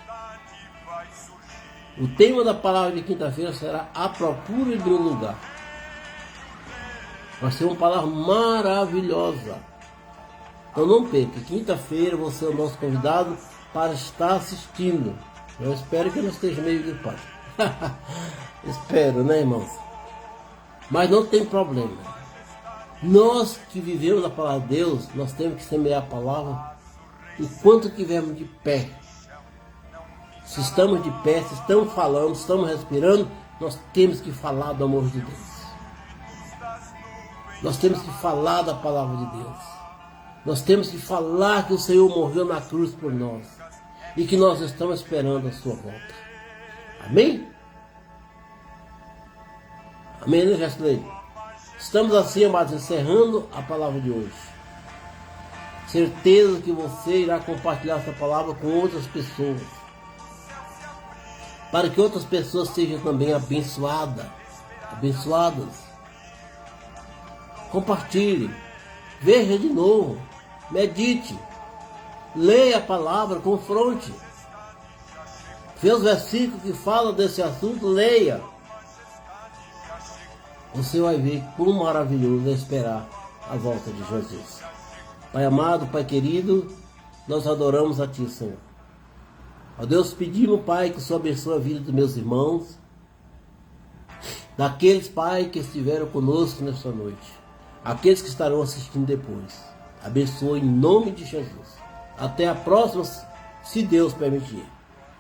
S1: O tema da palavra de quinta-feira será a procura de um lugar. Vai ser uma palavra maravilhosa. Então não perca, quinta-feira você é o nosso convidado para estar assistindo. Eu espero que não esteja meio gripado. Espero, né, irmãos? Mas não tem problema. Nós que vivemos a palavra de Deus, nós temos que semear a palavra enquanto estivermos de pé. Se estamos de pé, se estamos falando, se estamos respirando, nós temos que falar do amor de Deus. Nós temos que falar da palavra de Deus. Nós temos que falar que o Senhor morreu na cruz por nós e que nós estamos esperando a sua volta. Amém? Amém, né, Gestley? Estamos assim, amados, encerrando a palavra de hoje. Certeza que você irá compartilhar essa palavra com outras pessoas, para que outras pessoas sejam também abençoadas. Compartilhe, veja de novo, medite, leia a palavra, confronte. Vê os versículos que falam desse assunto, leia. Você vai ver como maravilhoso é esperar a volta de Jesus. Pai amado, Pai querido, nós adoramos a Ti, Senhor. Ó Deus, pedimos, Pai, que o Senhor abençoe a vida dos meus irmãos, daqueles, Pai, que estiveram conosco nesta noite, aqueles que estarão assistindo depois. Abençoe em nome de Jesus. Até a próxima, se Deus permitir.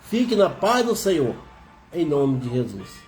S1: Fique na paz do Senhor, em nome de Jesus.